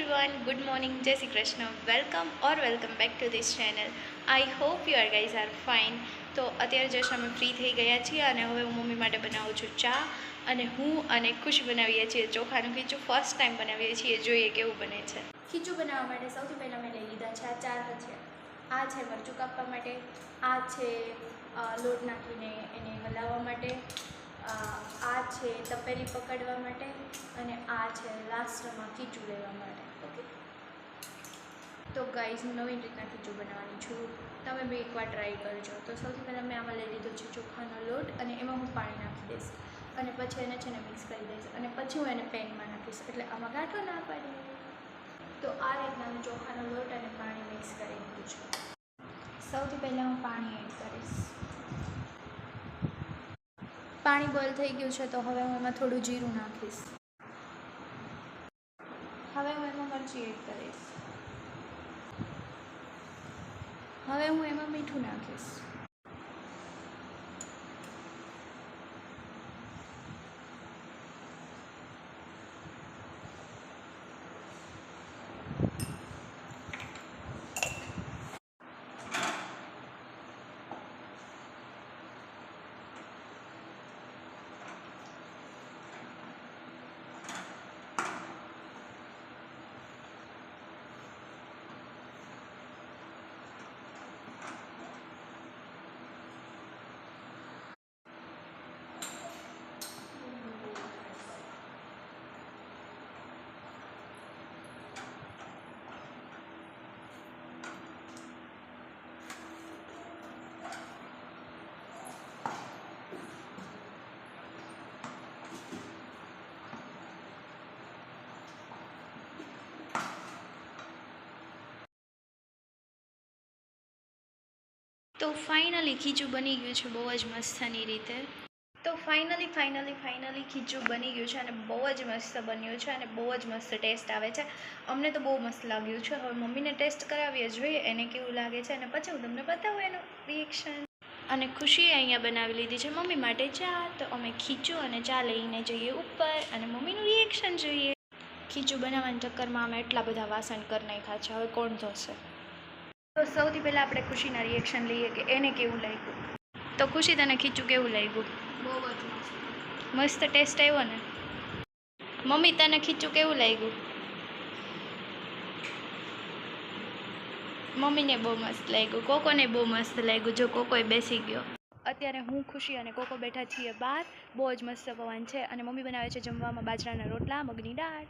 everyone, good morning, Jai Shri Krishna, welcome back to this channel. I hope you are guys are fine. તો અત્યારે just અમે free થઈ ગયા છીએ અને હવે હું મમ્મી માટે બનાવું છું ચા અને હું અને ખુશ બનાવીએ છીએ ચોખાનું ખીચું. ફર્સ્ટ ટાઈમ બનાવીએ છીએ, જોઈએ કેવું બને છે. ખીચું બનાવવા માટે સૌથી પહેલાં મેં લઈ લીધા છે આ 4 ભજીયા. આ છે મરચું કાપવા માટે, આ છે લોટ નાખીને એને હલાવવા માટે, આ છે તપેલી પકડવા માટે અને આ છે લાસ્ટમાં ખીચું લેવા માટે. ઓકે, તો ગાઈઝ હું નવી રીતના ખીચું બનાવવાની છું, તમે બી એકવાર ટ્રાય કરજો. તો સૌથી પહેલાં મેં આમાં લઈ લીધો છે ચોખાનો લોટ અને એમાં હું પાણી નાખી દઈશ અને પછી એને છે ને મિક્સ કરી દઈશ અને પછી હું એને પેનમાં નાખીશ એટલે આમાં ગાંઠો ના પડે. તો આ રીતના હું ચોખાનો લોટ અને પાણી મિક્સ કરી દીધું છે. સૌથી પહેલાં હું પાણી એડ કરીશ. પાણી બોઇલ થઈ ગયું છે તો હવે હું એમાં થોડું જીરું નાખીશ. હવે હું એમાં મરચી એડ કરીશ. હવે હું એમાં મીઠું નાખીશ. તો ફાઇનલી ખીચું બની ગયું છે બહુ જ મસ્તની રીતે. તો ફાઇનલી ખીચું બની ગયું છે અને બહુ જ મસ્ત બન્યું છે અને બહુ જ મસ્ત ટેસ્ટ આવે છે. અમને તો બહુ મસ્ત લાગ્યું છે. હવે મમ્મીને ટેસ્ટ કરાવીએ, જોઈએ એને કેવું લાગે છે અને પછી હું તમને બતાવું એનું રિએક્શન. અને ખુશીએ અહીંયા બનાવી લીધી છે મમ્મી માટે ચા. તો અમે ખીચું અને ચા લઈને જઈએ ઉપર અને મમ્મીનું રિએક્શન જોઈએ. ખીચું બનાવવાના ચક્કરમાં અમે એટલા બધા વાસણ કરી નાખ્યા છે, હવે કોણ ધોશે? તો સૌથી પહેલાં આપણે ખુશીના રિએક્શન લઈએ કે એને કેવું લાગ્યું. તો ખુશી, તને ખીચું કેવું લાગ્યું? બહુ જ મસ્ત ટેસ્ટ આવ્યો ને? મમ્મી, તને ખીચું કેવું લાગ્યું? મમ્મીને બહુ મસ્ત લાગ્યું, કોકોને બહુ મસ્ત લાગ્યું. જો કોકોએ બેસી ગયો. અત્યારે હું, ખુશી અને કોકો બેઠા છીએ બહાર. બહુ જ મસ્ત પવન છે અને મમ્મી બનાવે છે જમવામાં બાજરાના રોટલા, મગની દાળ.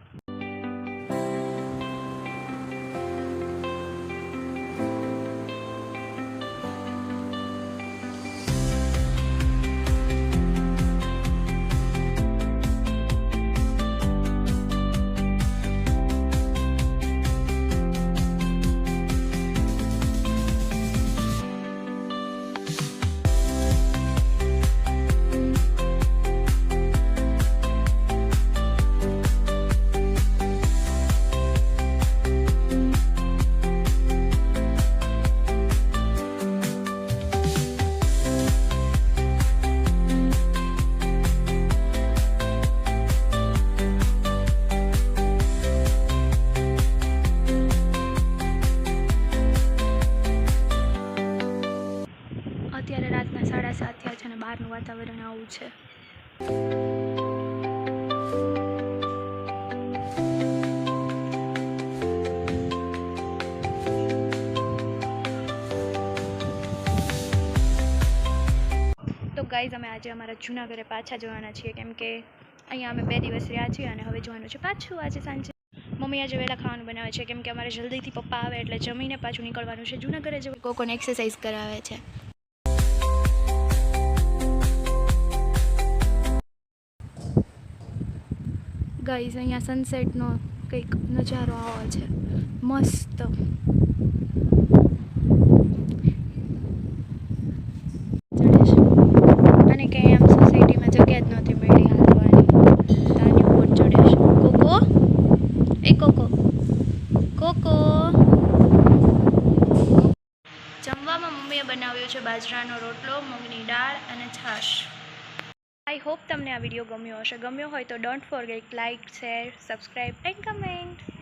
અત્યારે રાતના 7:30 થયા છે અને બહારનું વાતાવરણ આવું છે. તો ગાઈઝ, અમે આજે અમારા જૂના ઘરે પાછા જવાના છીએ કેમ કે અહીંયા અમે 2 દિવસ રહ્યા છીએ અને હવે જવાનું છે પાછું આજે સાંજે. મમ્મી આજે વહેલા ખાવાનું બનાવે છે કેમ કે અમારે જલ્દીથી પપ્પા આવે એટલે જમીને પાછું નીકળવાનું છે જૂના ઘરે જવું. કોકોને એક્સરસાઇઝ કરાવે છે. ગાઈઝ, અહીંયા સનસેટનો કંઈક નજારો આવો છે મસ્ત. અને કંઈ આમ સોસાયટીમાં જગ્યા જ નહોતી મળી હાલવાની. તાની ઉપર ચડે છે. કોકો, એ કોકો, કોકો. જમવામાં મમ્મીએ બનાવ્યું છે બાજરાનો રોટલો, મગની દાળ અને છાશ. આઈ હોપ તમને આ વિડીયો ગમ્યો હશે. ગમ્યો હોય તો don't forget like, share, subscribe and comment.